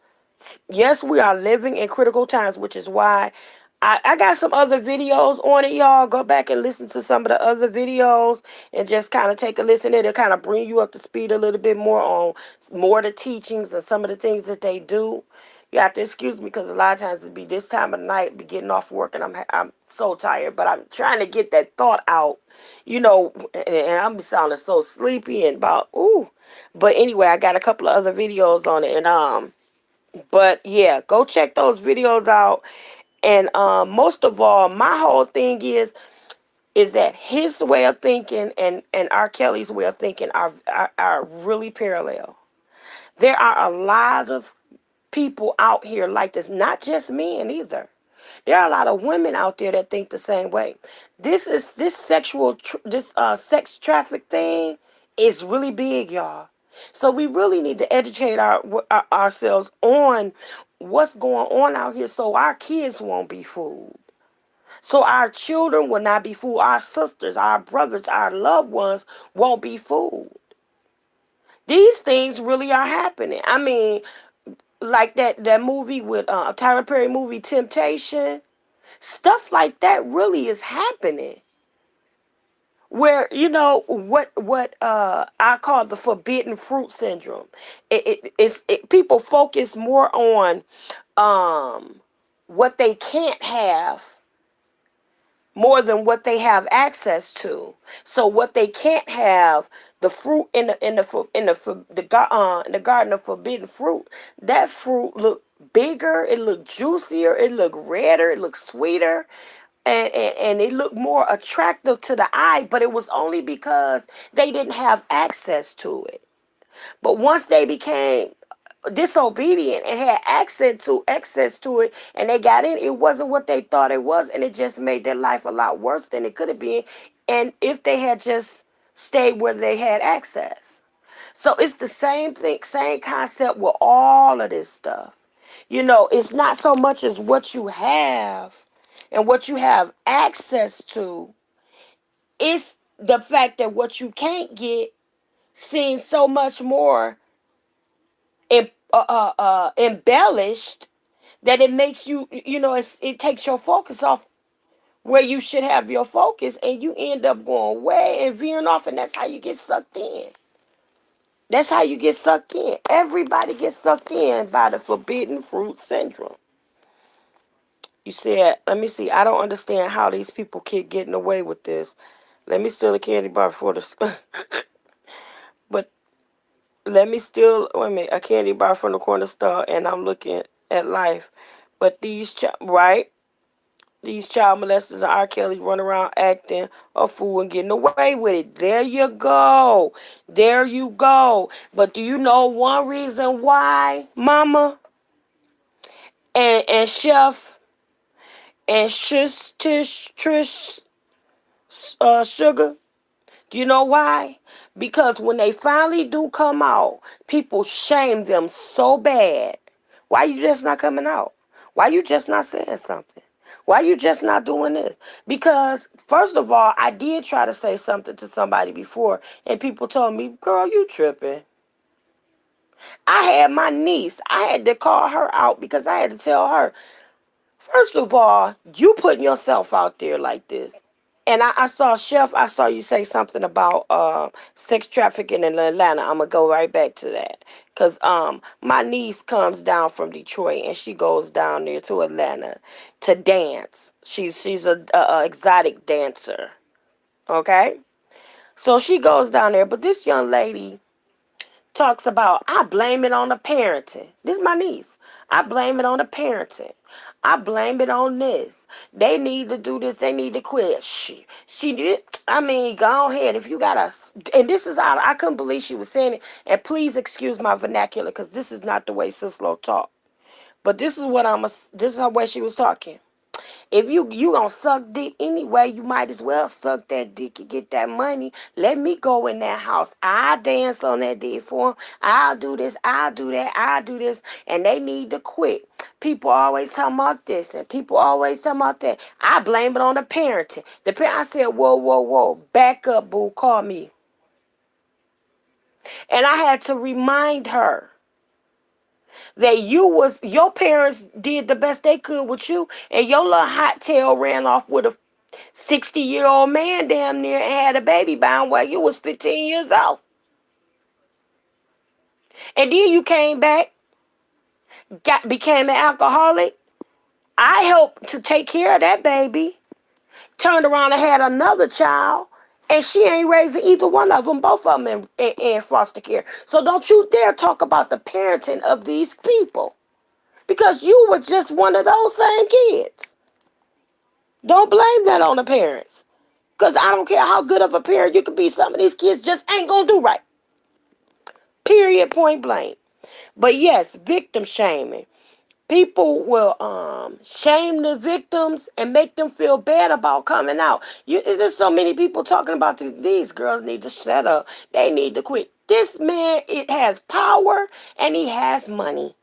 Yes, we are living in critical times, which is why I got some other videos on it, y'all. Go back and listen to some of the other videos and just kind of take a listen. It'll kind of bring you up to speed a little bit more on more of the teachings and some of the things that they do. You have to excuse me because a lot of times it be this time of night, be getting off work, and I'm so tired. But I'm trying to get that thought out, and I'm sounding so sleepy and about ooh. But anyway, I got a couple of other videos on it, and but yeah, go check those videos out. And most of all, my whole thing is that his way of thinking and R. Kelly's way of thinking are really parallel. There are a lot of people out here like this, not just men either. There are a lot of women out there that think the same way. This sex traffic thing is really big, y'all. So we really need to educate ourselves on what's going on out here so our kids won't be fooled. So our children will not be fooled. Our sisters, our brothers, our loved ones won't be fooled. These things really are happening. I mean, like that movie with Tyler Perry movie Temptation, stuff like that really is happening. Where what I call the forbidden fruit syndrome. People focus more on what they can't have more than what they have access to. So what they can't have, the fruit in the garden of forbidden fruit, that fruit looked bigger, it looked juicier, it looked redder, it looked sweeter, and it looked more attractive to the eye, but it was only because they didn't have access to it. But once they became disobedient and had access to it, and they got in, it wasn't what they thought it was, and it just made their life a lot worse than it could have been, and if they had just stayed where they had access. So it's the same thing, same concept with all of this stuff. It's not so much as what you have and what you have access to. It's the fact that what you can't get seems so much more embellished that it makes you, it takes your focus off where you should have your focus, and you end up going way and veering off, and that's how you get sucked in. That's how you get sucked in. Everybody gets sucked in by the forbidden fruit syndrome. You said, let me see, I don't understand how these people keep getting away with this. Let me steal a candy bar for the but let me steal, wait a minute, a candy bar from the corner store, and I'm looking at life. But right? These child molesters and R. Kelly run around acting a fool and getting away with it. There you go. There you go. But do you know one reason why, Mama and Chef and Trish Sugar? Do you know why? Because when they finally do come out, people shame them so bad. Why you just not coming out? Why you just not saying something? Why you just not doing this? Because, first of all, I did try to say something to somebody before, and people told me, girl, you tripping. I had my niece. I had to call her out because I had to tell her, first of all, you putting yourself out there like this. And I saw, Chef, I saw you say something about sex trafficking in Atlanta. I'm going to go right back to that. Because my niece comes down from Detroit, and she goes down there to Atlanta to dance. She's a exotic dancer. Okay? So she goes down there. But this young lady talks about, I blame it on the parenting. This is my niece. I blame it on the parenting. I blame it on this. They need to do this. They need to quit. She did. I mean, go ahead. If you got us, and this is out. I couldn't believe she was saying it. And please excuse my vernacular, because this is not the way Sis-Lo talk. But this is what this is the way she was talking. If you gonna suck dick anyway, you might as well suck that dick and get that money. Let me go in that house. I'll dance on that dick for them. I'll do this. I'll do that. I'll do this. And they need to quit. People always talking about this, and people always talking about that. I blame it on the parenting. I said, whoa, whoa, whoa. Back up, boo. Call me. And I had to remind her that your parents did the best they could with you, and your little hot tail ran off with a 60-year-old man damn near and had a baby by him while you was 15 years old. And then you came back, became an alcoholic. I helped to take care of that baby. Turned around and had another child, and she ain't raising either one of them, both of them in foster care. So don't you dare talk about the parenting of these people, because you were just one of those same kids. Don't blame that on the parents. Because I don't care how good of a parent you could be, some of these kids just ain't going to do right. Period, point blank. But yes, victim shaming. People will shame the victims and make them feel bad about coming out. There's so many people talking about these girls need to shut up. They need to quit. This man, it has power and he has money.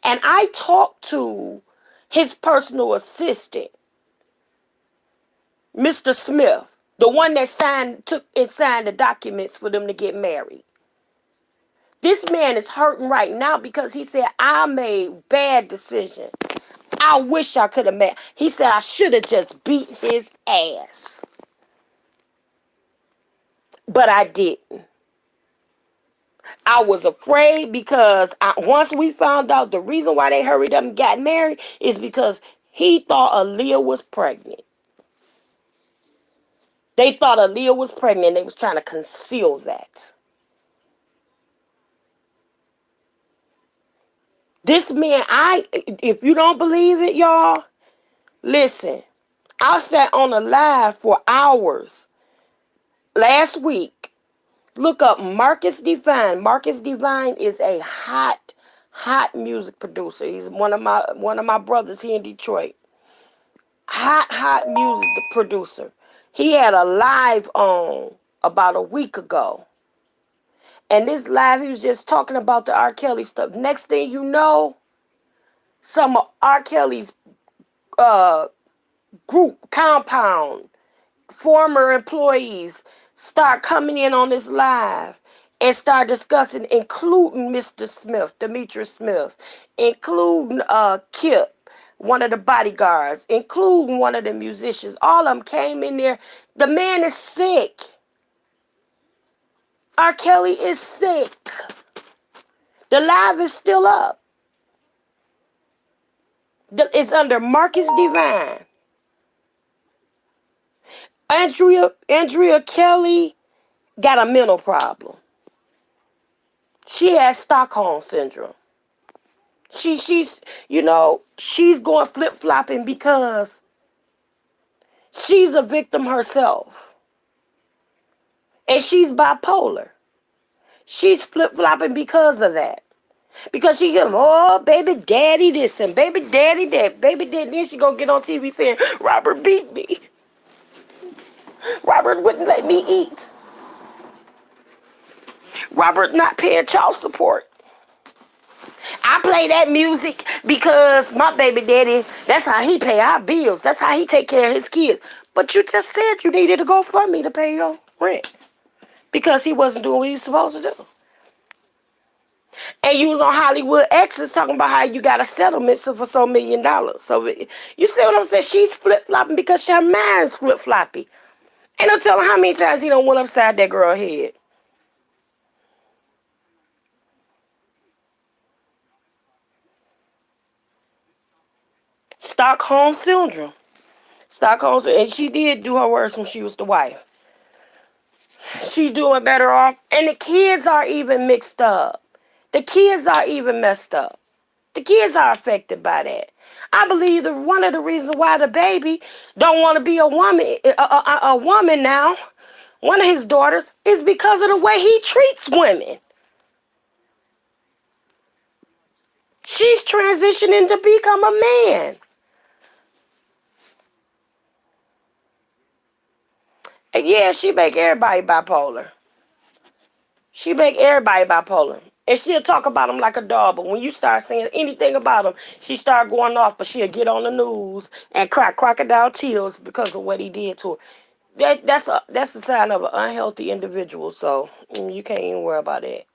And I talked to his personal assistant, Mr. Smith, the one that signed the documents for them to get married. This man is hurting right now because he said, I made bad decisions. I wish I could have met. He said, I should have just beat his ass. But I didn't. I was afraid because once we found out the reason why they hurried up and got married is because he thought Aaliyah was pregnant. They thought Aaliyah was pregnant and they was trying to conceal that. This man, if you don't believe it, y'all, listen. I sat on a live for hours last week Look up Marcus Divine. Marcus Divine is a hot music producer. He's one of my brothers here in Detroit. Hot music producer. He had a live on about a week ago. And this live, he was just talking about the R. Kelly stuff. Next thing you know, some of R. Kelly's uh, group, compound, former employees start coming in on this live and start discussing, including Mr. Smith, Demetrius Smith, including Kip, one of the bodyguards, including one of the musicians. All of them came in there. The man is sick. R. Kelly is sick. The live is still up. It's under Marcus Divine. Andrea Kelly got a mental problem. She has Stockholm syndrome. She's going flip-flopping because she's a victim herself. And she's bipolar. She's flip-flopping because of that. Because she hears, oh, baby daddy this and baby daddy that. Baby daddy, then she gonna get on TV saying, Robert beat me. Robert wouldn't let me eat. Robert not paying child support. I play that music because my baby daddy, that's how he pay our bills. That's how he take care of his kids. But you just said you needed to go fund me to pay your rent. Because he wasn't doing what he was supposed to do. And you was on Hollywood Exes talking about how you got a settlement for so $1 million. So you see what I'm saying? She's flip-flopping because her mind's flip-floppy. Ain't no telling how many times he done went upside that girl's head. Stockholm syndrome. And she did do her worst when she was the wife. She doing better off. And the kids are even mixed up. The kids are even messed up. The kids are affected by that. I believe that one of the reasons why the baby don't want to be a woman now, one of his daughters, is because of the way he treats women. She's transitioning to become a man. And yeah, she make everybody bipolar. She make everybody bipolar. And she'll talk about him like a dog, but when you start saying anything about him, she start going off, but she'll get on the news and cry crocodile tears because of what he did to her. That's a sign of an unhealthy individual, so you can't even worry about it.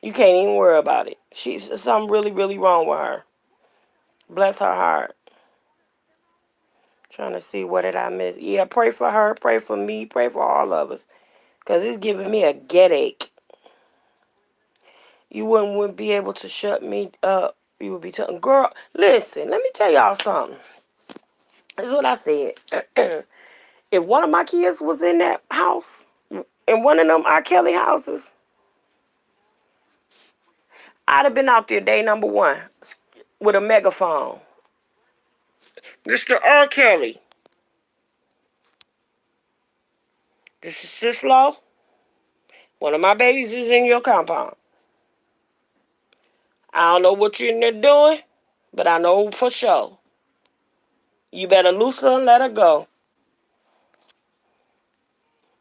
You can't even worry about it. She's something really, really wrong with her. Bless her heart. Trying to see what did I miss. Yeah, pray for her, pray for me, pray for all of us. Because it's giving me a headache. You wouldn't be able to shut me up. You would be telling, girl, listen, let me tell y'all something. This is what I said. If one of my kids was in that house, in one of them R. Kelly houses, I'd have been out there day number one with a megaphone. Mr. R. Kelly, this is Sis-Lo. One of my babies is in your compound. I don't know what you're in there doing, but I know for sure. You better loose her and let her go.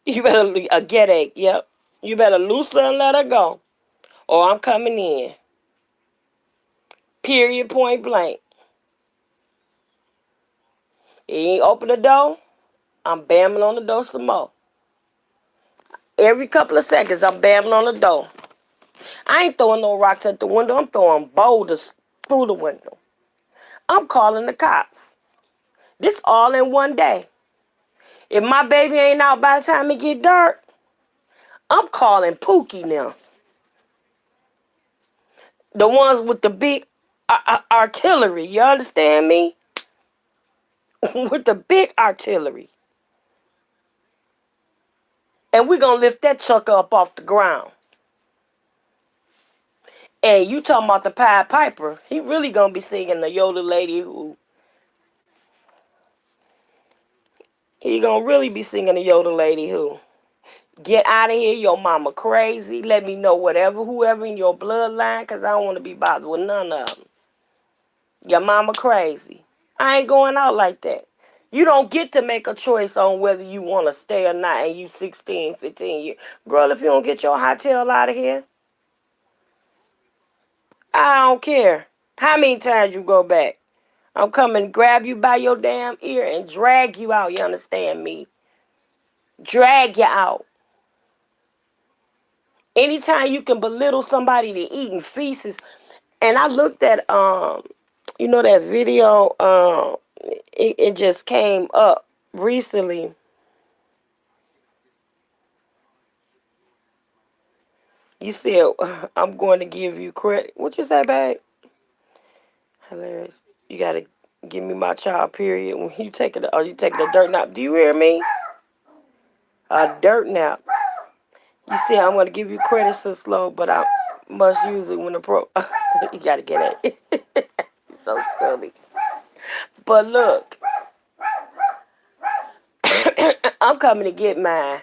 You better, a headache, yep. You better loose her and let her go. Or I'm coming in. Period, point blank. You ain't open the door, I'm bamming on the door some more. Every couple of seconds, I'm bamming on the door. I ain't throwing no rocks at the window. I'm throwing boulders through the window. I'm calling the cops. This all in one day. If my baby ain't out by the time it get dark, I'm calling Pookie now. The ones with the big artillery. You understand me? With the big artillery. And we're going to lift that chucker up off the ground. And you talking about the Pied Piper. He really going to be singing the Yoda lady who... He gonna really be singing the Yoda lady who. Get out of here, your mama crazy. Let me know whoever in your bloodline, because I don't want to be bothered with none of them. Your mama crazy. I ain't going out like that. You don't get to make a choice on whether you want to stay or not, and you 16, 15 years. Girl, if you don't get your hot tail out of here, I don't care how many times you go back. I'm coming to grab you by your damn ear and drag you out. You understand me? Drag you out. Anytime you can belittle somebody to eating feces. And I looked at that video, it just came up recently. You said I'm going to give you credit. What you say, babe? Hilarious. You gotta give me my child period when you take it. Are you taking a dirt nap? Do you hear me? A dirt nap. You see, I'm gonna give you credit, Sis-Lo, but I must use it when the pro. You gotta get it. So silly. But look, I'm coming to get mine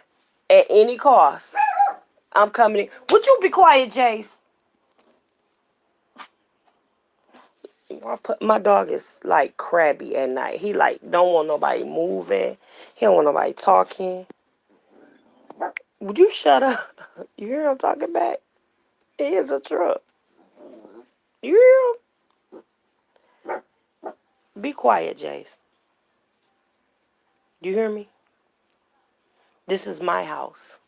at any cost. I'm coming. Would you be quiet, Jace? My dog is like crabby at night. He like don't want nobody moving. He don't want nobody talking. Would you shut up? You hear him talking back? It is a truck. You hear him? Be quiet, Jace. You hear me? This is my house,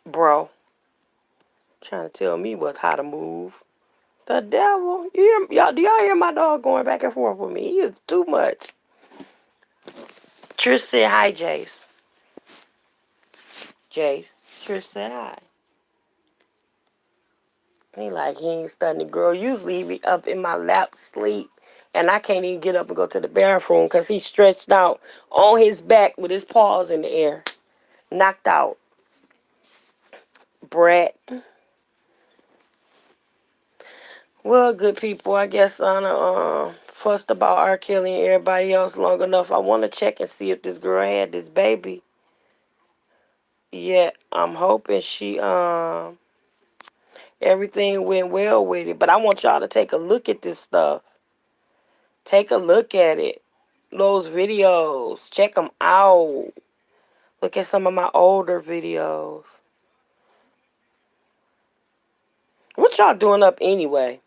bro. Trying to tell me how to move. The devil. Y'all, do y'all hear my dog going back and forth with me? He is too much. Trish said hi, Jace. Jace. Trish said hi. He ain't studying, girl. Usually he be up in my lap sleep. And I can't even get up and go to the bathroom because he's stretched out on his back with his paws in the air. Knocked out. Brat. Well, good people, I guess I fussed about R. Kelly and everybody else long enough. I want to check and see if this girl had this baby. Yeah, I'm hoping everything went well with it. But I want y'all to take a look at this stuff. Take a look at it. Those videos. Check them out. Look at some of my older videos. What y'all doing up anyway?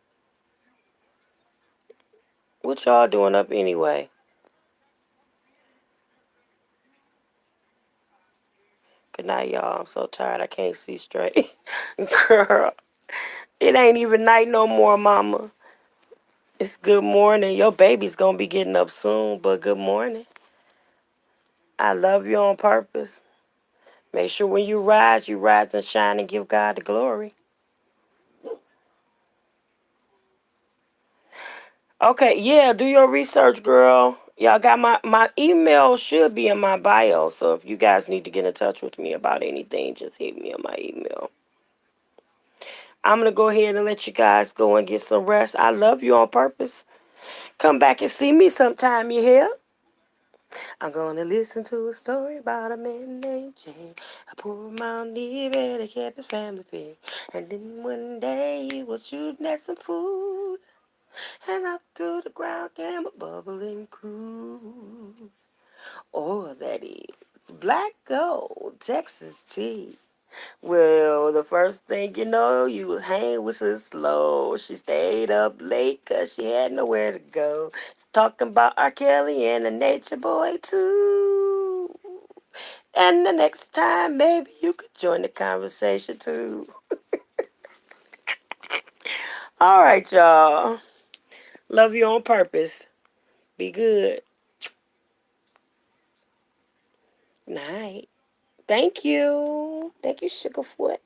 What y'all doing up anyway? Good night, y'all. I'm so tired. I can't see straight. Girl, it ain't even night no more, mama. It's good morning. Your baby's gonna be getting up soon, but good morning. I love you on purpose. Make sure when you rise and shine and give God the glory. Okay, yeah, do your research, girl. Y'all got my email should be in my bio, so if you guys need to get in touch with me about anything, just hit me on my email. I'm going to go ahead and let you guys go and get some rest. I love you on purpose. Come back and see me sometime, you hear? I'm going to listen to a story about a man named Jay. A poor man lived and he kept his family fed. And then one day he was shooting at some food. And up through the ground came a bubbling crude. Oh, that is black gold, Texas tea. Well, the first thing you know, you was hanging with Sis-Lo. She stayed up late 'cause she had nowhere to go. She's talking about R. Kelly and the Nature Boy, too. And the next time, maybe you could join the conversation, too. All right, y'all. Love you on purpose. Be good. Night. Thank you. Thank you, Sugarfoot.